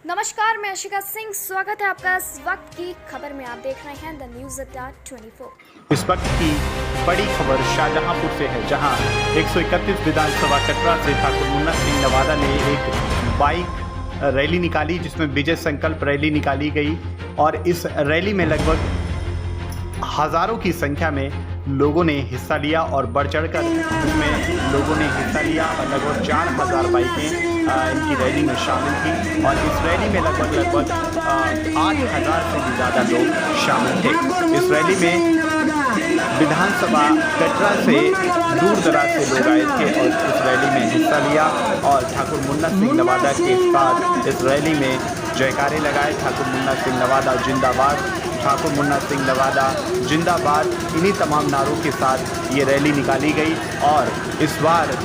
नमस्कार, मैं आशिका सिंह। स्वागत है आपका इस वक्त की खबर में। आप देख रहे हैं द न्यूज़ अड्डा 24। इस वक्त की बड़ी खबर शाहजहांपुर से है, जहां 131 विधानसभा कटरा से ठाकुर मुन्ना सिंह नवादा ने एक बाइक रैली निकाली, जिसमें विजय संकल्प रैली निकाली गई। और इस रैली में लगभग हजारों की संख्या में लोगों ने हिस्सा लिया और बढ़ चढ़कर इसमें लोगों ने हिस्सा लिया और लगभग 4000 बाइकें इनकी रैली में शामिल थी। और इस रैली में लगभग 8000 से भी ज़्यादा लोग शामिल थे। इस रैली में विधानसभा कटरा से दूर दराज से लोग आए थे और इस रैली में हिस्सा लिया और ठाकुर मुन्ना सिंह नवादा के साथ इस रैली में जयकारे लगाए। ठाकुर मुन्ना सिंह नवादा जिंदाबाद, ठाकुर मुन्ना सिंह नवादा जिंदाबाद, इन्हीं तमाम नारों के साथ ये रैली निकाली गई। और इस बार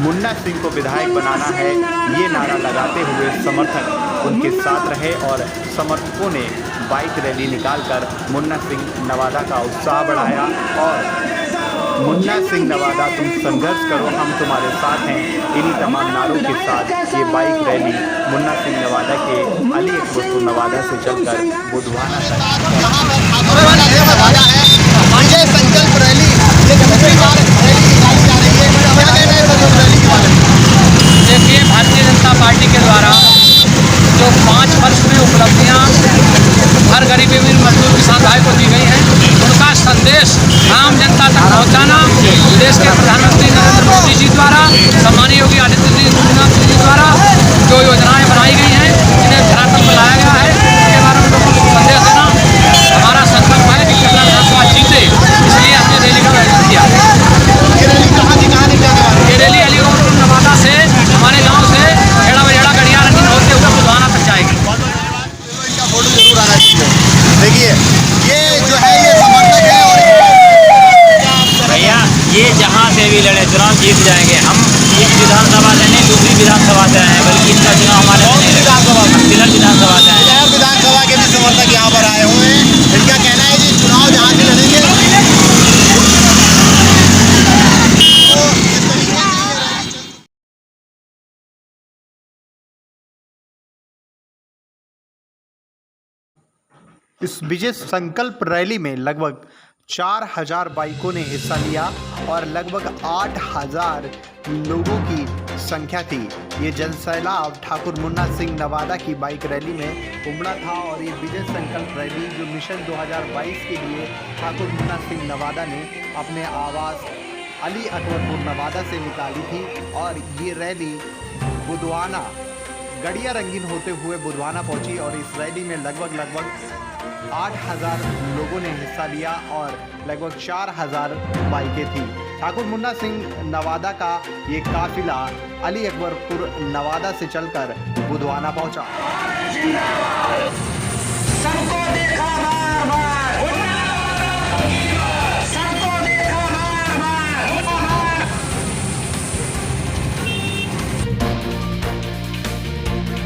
मुन्ना सिंह को विधायक बनाना है, ये नारा लगाते हुए समर्थक उनके साथ रहे और समर्थकों ने बाइक रैली निकालकर मुन्ना सिंह नवादा का उत्साह बढ़ाया। और मुन्ना सिंह नवादा तुम संघर्ष करो, हम तुम्हारे साथ हैं, इन्हीं तमाम नारों के साथ ये बाइक रैली मुन्ना सिंह नवादा के अली अकबरपुर नवादा से चलकर बुधवाना तक विजय संकल्प रैली रैली निकाली जा रही है। देखिए, भारतीय जनता पार्टी के द्वारा जो 5 वर्ष में उपलब्धियां हर गरीब मजदूर किसान भाई को दी गई हैं, उनका संदेश आम जनता तक पहुंचाना देश के प्रधानमंत्री नरेंद्र मोदी जी द्वारा, सम्मानीय योगी आदित्यनाथ जी द्वारा जो योजनाएं बनाई गई हैं, इन्हें धरातल पर लाया गया है, इसके बारे में लोगों को संदेश देना हमारा संकल्प है कि कटरा विधानसभा जीते। इसलिए हमने रैली का आयोजन किया। ये रैली कहाँ निकालने जाने वाली है? ये रैली अली अकबरपुर नवादा से हमारे गाँव से खेड़ा बजेड़ा गड़िया रंगीन होते हुए बुधवाना तक जाएगी। इनका फोटो जरूर आना चाहिए। देखिए, ये जो है ये समर्थक है और भैया ये जहाँ से भी लड़े चुनाव जीत जाएंगे। हम एक विधानसभा से नहीं दूसरी विधानसभा से आए हैं, बल्कि इनका चुनाव हमारे विधानसभा से आए हैं। विधानसभा के भी समर्थक यहाँ पर आए हुए हैं। इनका कहना है कि चुनाव जहाँ से लड़ेंगे तो इस तरीके से इस विजय संकल्प रैली में लगभग 4000 बाइकों ने हिस्सा लिया और लगभग 8000 लोगों की संख्या थी। ये जनसैलाब ठाकुर मुन्ना सिंह नवादा की बाइक रैली में उमड़ा था। और ये विजय संकल्प रैली जो मिशन 2022 के लिए ठाकुर मुन्ना सिंह नवादा ने अपने आवास अली अकबरपुर नवादा से निकाली थी। और ये रैली बुधवाना गड़िया रंगीन होते हुए बुधवाना पहुंची और इस रैली में लगभग 8000 लोगों ने हिस्सा लिया और लगभग 4000 बाइकें थी। ठाकुर मुन्ना सिंह नवादा का ये काफिला अली अकबरपुर नवादा से चलकर बुधवाना पहुंचा।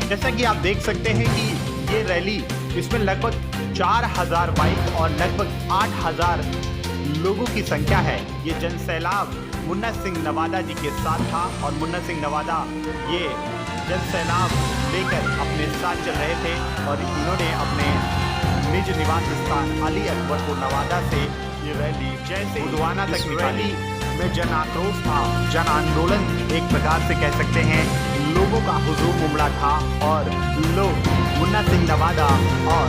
जैसा कि आप देख सकते हैं कि ये रैली, इसमें लगभग 4000 बाइक और लगभग 8000 लोगों की संख्या है। ये जनसैलाब मुन्ना सिंह नवादा जी के साथ था और मुन्ना सिंह नवादा ये जनसैलाब लेकर अपने साथ चल रहे थे। और इन्होंने अपने निज निवास स्थान अली अकबरपुर नवादा से ये रैली जैसे बुधवाना तक रैली में जन आक्रोश था, जन आंदोलन एक प्रकार से कह सकते हैं। लोगों का हुजूम उमड़ा था और लोग मुन्ना सिंह नवादा और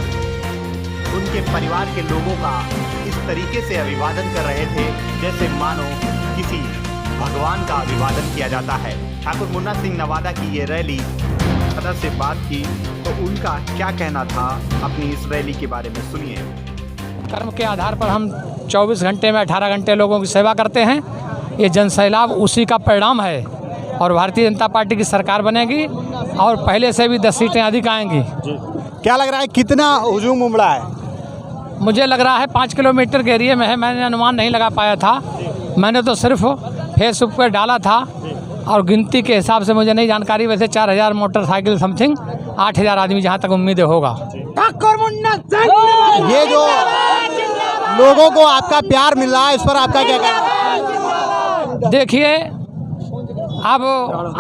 उनके परिवार के लोगों का इस तरीके से अभिवादन कर रहे थे जैसे मानो किसी भगवान का अभिवादन किया जाता है। ठाकुर मुन्ना सिंह नवादा की ये रैली सदर से बात की तो उनका क्या कहना था, अपनी इस रैली के बारे में सुनिए। कर्म के आधार पर हम 24 घंटे में 18 घंटे लोगों की सेवा करते हैं। ये जनसैलाब उसी का परिणाम है और भारतीय जनता पार्टी की सरकार बनेगी और पहले से भी 10 सीटें अधिक आएंगी। क्या लग रहा है कितना हुजूम उमड़ा है? मुझे लग रहा है 5 किलोमीटर के एरिया में है। मैंने अनुमान नहीं लगा पाया था, मैंने तो सिर्फ फेसबुक पर डाला था और गिनती के हिसाब से मुझे नहीं जानकारी। वैसे 4000 मोटरसाइकिल समथिंग 8000 आदमी जहाँ तक उम्मीद होगा। ये जो लोगों को आपका प्यार मिल रहा है, इस पर आपका क्या कहना है? देखिए, अब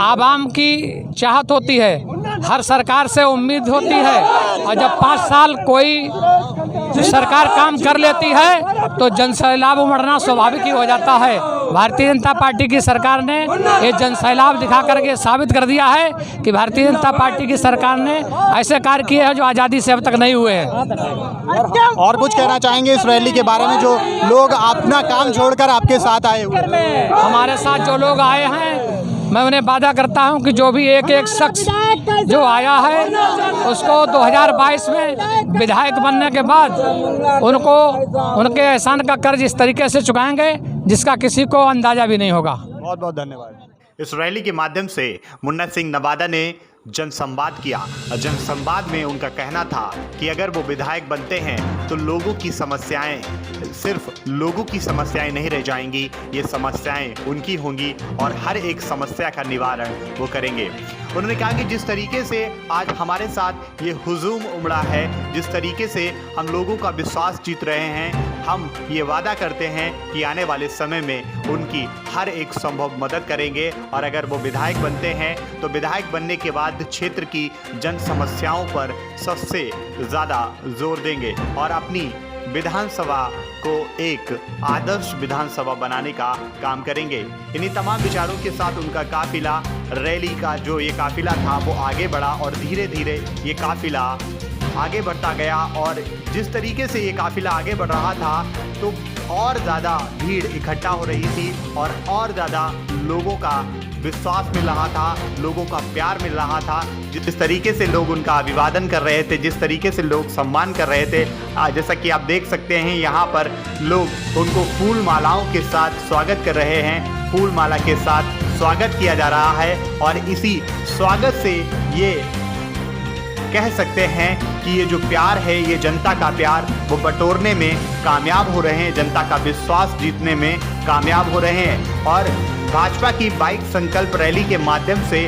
आवाम की चाहत होती है हर सरकार से उम्मीद होती है, और जब 5 साल कोई सरकार काम कर लेती है तो जनसैलाब उमड़ना स्वाभाविक ही हो जाता है। भारतीय जनता पार्टी की सरकार ने ये जनसैलाब दिखा करके साबित कर दिया है कि भारतीय जनता पार्टी की सरकार ने ऐसे कार्य किए हैं जो आज़ादी से अब तक नहीं हुए हैं। और कुछ कहना चाहेंगे इस रैली के बारे में, जो लोग अपना काम छोड़कर आपके साथ आए हुए हैं? हमारे साथ जो लोग आए हैं, मैं उन्हें वादा करता हूं कि जो भी एक एक शख्स जो आया है उसको 2022 में विधायक बनने के बाद उनको उनके एहसान का कर्ज इस तरीके से चुकाएंगे जिसका किसी को अंदाजा भी नहीं होगा। बहुत बहुत धन्यवाद। इस रैली के माध्यम से मुन्ना सिंह नवादा ने जनसंवाद किया। जनसंवाद में उनका कहना था कि अगर वो विधायक बनते हैं तो लोगों की समस्याएं सिर्फ लोगों की समस्याएं नहीं रह जाएंगी, ये समस्याएं उनकी होंगी और हर एक समस्या का निवारण वो करेंगे। उन्होंने कहा कि जिस तरीके से आज हमारे साथ ये हुजूम उमड़ा है, जिस तरीके से हम लोगों का विश्वास जीत रहे हैं, हम ये वादा करते हैं कि आने वाले समय में उनकी हर एक संभव मदद करेंगे और अगर वो विधायक बनते हैं तो विधायक बनने के बाद क्षेत्र की जन समस्याओं पर सबसे ज़्यादा जोर देंगे और अपनी विधानसभा को एक आदर्श विधानसभा बनाने का काम करेंगे। इन्हीं तमाम विचारों के साथ उनका काफिला, रैली का जो ये काफिला था वो आगे बढ़ा और धीरे धीरे ये काफिला आगे बढ़ता गया और जिस तरीके से ये काफिला आगे बढ़ रहा था तो और ज़्यादा भीड़ इकट्ठा हो रही थी और ज़्यादा लोगों का विश्वास मिल रहा था, लोगों का प्यार मिल रहा था। जिस तरीके से लोग उनका अभिवादन कर रहे थे, जिस तरीके से लोग सम्मान कर रहे थे, जैसा कि आप देख सकते हैं यहाँ पर लोग उनको फूल मालाओं के साथ स्वागत कर रहे हैं। फूल माला के साथ स्वागत किया जा रहा है और इसी स्वागत से ये कह सकते हैं कि ये जो प्यार है, ये जनता का प्यार वो बटोरने में कामयाब हो रहे हैं, जनता का विश्वास जीतने में कामयाब हो रहे हैं और भाजपा की बाइक संकल्प रैली के माध्यम से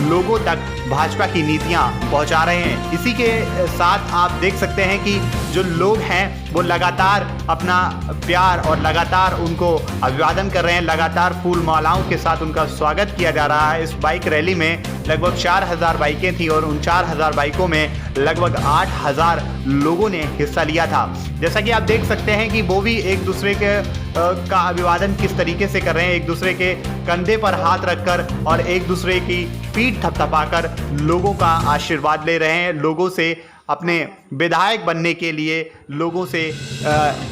लोगों तक भाजपा की नीतियां पहुंचा रहे हैं। इसी के साथ आप देख सकते हैं कि जो लोग हैं वो लगातार अपना प्यार और लगातार उनको अभिवादन कर रहे हैं, लगातार फूल मालाओं के साथ उनका स्वागत किया जा रहा है। इस बाइक रैली में लगभग 4000 बाइकें थी और उन 4000 बाइकों में लगभग 8000 लोगों ने हिस्सा लिया था। जैसा कि आप देख सकते हैं कि वो भी एक दूसरे के का अभिवादन किस तरीके से कर रहे हैं, एक दूसरे के कंधे पर हाथ रखकर और एक दूसरे की पीठ थपथपाकर लोगों का आशीर्वाद ले रहे हैं, लोगों से अपने विधायक बनने के लिए लोगों से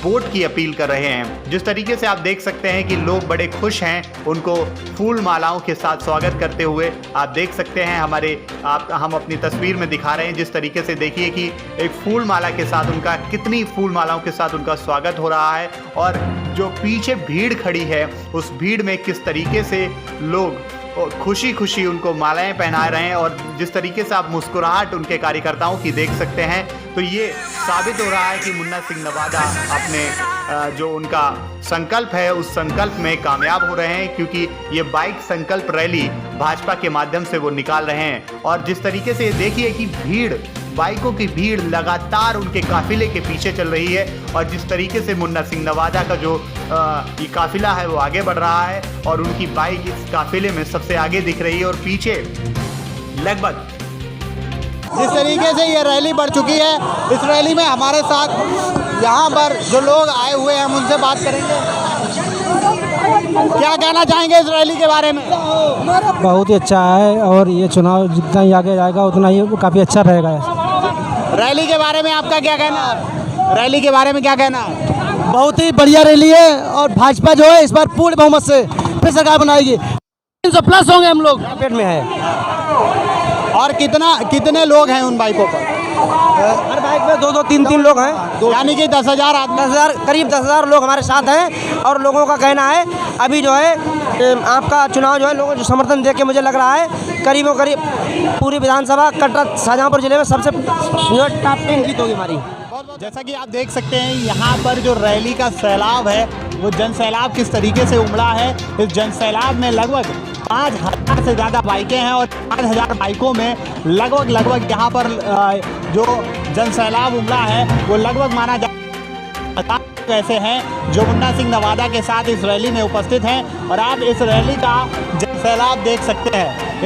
वोट की अपील कर रहे हैं। जिस तरीके से आप देख सकते हैं कि लोग बड़े खुश हैं, उनको फूल मालाओं के साथ स्वागत करते हुए आप देख सकते हैं। हम अपनी तस्वीर में दिखा रहे हैं जिस तरीके से देखिए कि एक फूल माला के साथ उनका कितनी फूल मालाओं के साथ उनका स्वागत हो रहा है और जो पीछे भीड़ खड़ी है उस भीड़ में किस तरीके से लोग खुशी खुशी उनको मालाएं पहना रहे हैं और जिस तरीके से आप मुस्कुराहट उनके कार्यकर्ताओं की देख सकते हैं तो ये साबित हो रहा है कि मुन्ना सिंह नवादा अपने जो उनका संकल्प है उस संकल्प में कामयाब हो रहे हैं, क्योंकि ये बाइक संकल्प रैली भाजपा के माध्यम से वो निकाल रहे हैं। और जिस तरीके से देखिए कि भीड़, बाइकों की भीड़ लगातार उनके काफिले के पीछे चल रही है और जिस तरीके से मुन्ना सिंह नवादा का जो ये काफिला है वो आगे बढ़ रहा है और उनकी बाइक इस काफिले में सबसे आगे दिख रही है और पीछे लगभग जिस तरीके से ये रैली बढ़ चुकी है, इस रैली में हमारे साथ यहाँ पर जो लोग आए हुए हैं हम उनसे बात करेंगे। क्या कहना चाहेंगे इस रैली के बारे में? बहुत ही अच्छा है और ये चुनाव जितना ही आगे जाएगा उतना ही काफ़ी अच्छा रहेगा। रैली के बारे में आपका क्या कहना है? रैली के बारे में क्या कहना है? बहुत ही बढ़िया रैली है और भाजपा जो है इस बार पूर्ण बहुमत से फिर सरकार बनाएगी। 300+ होंगे हम लोग, पेट में है। और कितने लोग हैं उन बाइकों पर? हर बाइक में 2-2, 3-3 लोग हैं, यानी कि 10,000 आदमी, करीब 10,000 लोग हमारे साथ हैं। और लोगों का कहना है अभी जो है आपका चुनाव जो है लोगों जो समर्थन देख के मुझे लग रहा है करीबों करीब पूरी विधानसभा कटरा शाहजहाँपुर जिले में सबसे जो टॉप 10 जीत होगी हमारी। जैसा कि आप देख सकते हैं यहाँ पर जो रैली का सैलाब है वो जन सैलाब किस तरीके से उमड़ा है। इस जन सैलाब में लगभग 5000 से ज़्यादा बाइकें हैं और 5000 बाइकों में लगभग यहाँ पर जो जन सैलाब उमड़ा है वो लगभग माना जा ऐसे हैं जो मुन्ना सिंह नवादा के साथ इस रैली में उपस्थित हैं और आप इस रैली का जन सैलाब देख सकते हैं।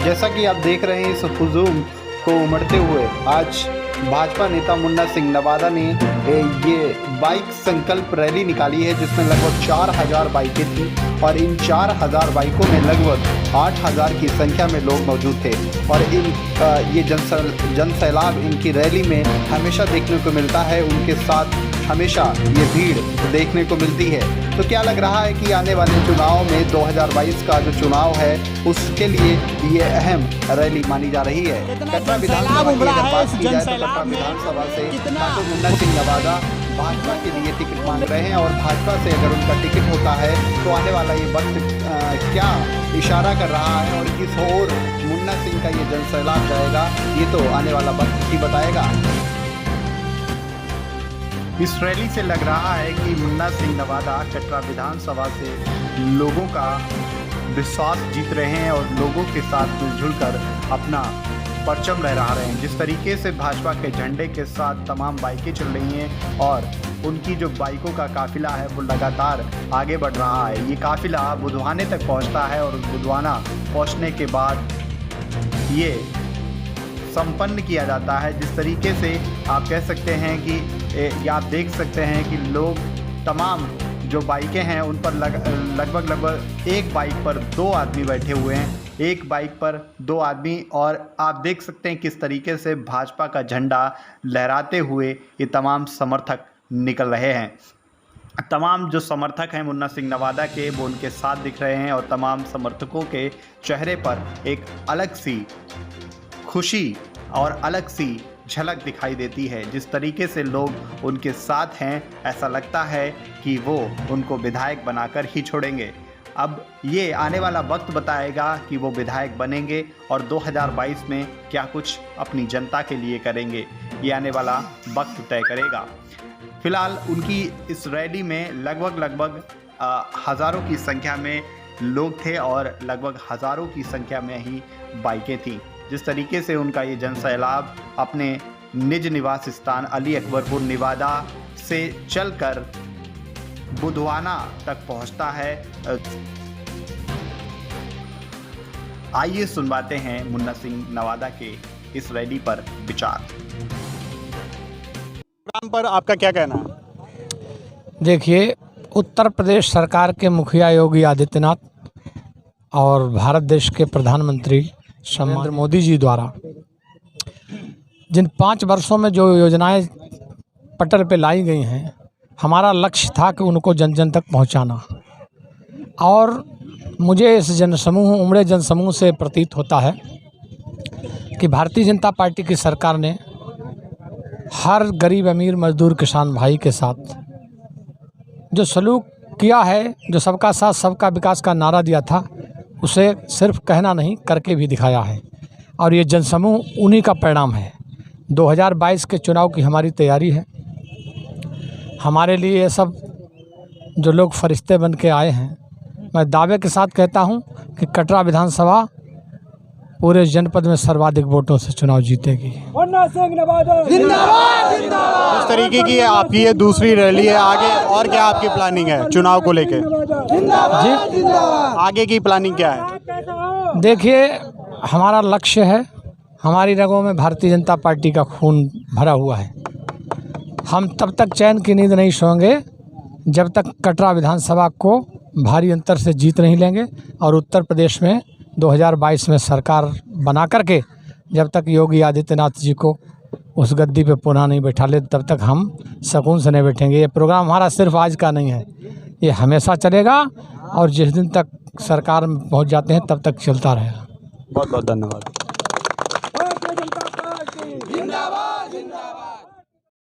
जैसा कि आप देख रहे हैं, इस हुजूम को उमड़ते हुए आज भाजपा नेता मुन्ना सिंह नवादा ने ये बाइक संकल्प रैली निकाली है, जिसमें लगभग 4000 बाइकें थी और इन 4000 बाइकों में लगभग 8000 की संख्या में लोग मौजूद थे। और ये जन सैलाब इनकी रैली में हमेशा देखने को मिलता है, उनके साथ हमेशा ये भीड़ देखने को मिलती है। तो क्या लग रहा है कि आने वाले चुनाव में 2022 का जो चुनाव है उसके लिए ये अहम रैली मानी जा रही है। कटरा विधानसभा की अगर बात की जाए तो कटरा विधानसभा से ठाकुर मुन्ना सिंह नवादा भाजपा के लिए टिकट मांग रहे हैं और भाजपा से अगर उनका टिकट होता है तो आने वाला ये वक्त क्या इशारा कर रहा है और किस ओर मुन्ना सिंह का ये जनसैलाब जाएगा, ये तो आने वाला वक्त ही बताएगा। इस रैली से लग रहा है कि मुन्ना सिंह नवादा कटरा विधानसभा से लोगों का विश्वास जीत रहे हैं और लोगों के साथ मिलजुल कर अपना परचम लहरा रहे हैं। जिस तरीके से भाजपा के झंडे के साथ तमाम बाइकें चल रही हैं और उनकी जो बाइकों का काफिला है वो लगातार आगे बढ़ रहा है। ये काफिला बुधवाने तक पहुंचता है और बुधवाना पहुंचने के बाद ये संपन्न किया जाता है। जिस तरीके से आप कह सकते हैं कि आप देख सकते हैं कि लोग तमाम जो बाइकें हैं उन पर लगभग एक बाइक पर 2 आदमी बैठे हुए हैं, एक बाइक पर 2 आदमी, और आप देख सकते हैं किस तरीके से भाजपा का झंडा लहराते हुए ये तमाम समर्थक निकल रहे हैं। तमाम जो समर्थक हैं मुन्ना सिंह नवादा के वो उनके साथ दिख रहे हैं और तमाम समर्थकों के चेहरे पर एक अलग सी खुशी और अलग सी झलक दिखाई देती है। जिस तरीके से लोग उनके साथ हैं, ऐसा लगता है कि वो उनको विधायक बनाकर ही छोड़ेंगे। अब ये आने वाला वक्त बताएगा कि वो विधायक बनेंगे और 2022 में क्या कुछ अपनी जनता के लिए करेंगे, ये आने वाला वक्त तय करेगा। फिलहाल उनकी इस रैली में लगभग हज़ारों की संख्या में लोग थे और लगभग हज़ारों की संख्या में ही बाइकें थीं। जिस तरीके से उनका ये जनसैलाब अपने निज निवास स्थान अली अकबरपुर नवादा से चलकर बुधवाना तक पहुंचता है। आइए सुनवाते हैं मुन्ना सिंह नवादा के इस रैली पर विचार। प्रोग्राम पर आपका क्या कहना है? देखिए, उत्तर प्रदेश सरकार के मुखिया योगी आदित्यनाथ और भारत देश के प्रधानमंत्री नरेंद्र मोदी जी द्वारा जिन 5 वर्षों में जो योजनाएं पटल पे लाई गई हैं, हमारा लक्ष्य था कि उनको जन जन तक पहुंचाना। और मुझे इस जनसमूह उमड़े जनसमूह से प्रतीत होता है कि भारतीय जनता पार्टी की सरकार ने हर गरीब अमीर मजदूर किसान भाई के साथ जो सलूक किया है, जो सबका साथ सबका विकास का नारा दिया था, उसे सिर्फ कहना नहीं करके भी दिखाया है। और ये जनसमूह उन्हीं का परिणाम है। 2022 के चुनाव की हमारी तैयारी है। हमारे लिए ये सब जो लोग फरिश्ते बन के आए हैं, मैं दावे के साथ कहता हूं कि कटरा विधानसभा पूरे जनपद में सर्वाधिक वोटों से चुनाव जीतेगी। इस तरीके की आपकी ये दूसरी रैली है, आगे और क्या आपकी प्लानिंग है चुनाव को लेके? जी, आगे की प्लानिंग क्या है? देखिए, हमारा लक्ष्य है, हमारी रगों में भारतीय जनता पार्टी का खून भरा हुआ है। हम तब तक चैन की नींद नहीं सोएंगे जब तक कटरा विधानसभा को भारी अंतर से जीत नहीं लेंगे और उत्तर प्रदेश में 2022 में सरकार बना करके जब तक योगी आदित्यनाथ जी को उस गद्दी पे पुनः नहीं बैठा ले, तब तक हम सुकून से नहीं बैठेंगे। ये प्रोग्राम हमारा सिर्फ आज का नहीं है, ये हमेशा चलेगा और जिस दिन तक सरकार में पहुंच जाते हैं तब तक चलता रहेगा। बहुत बहुत धन्यवाद।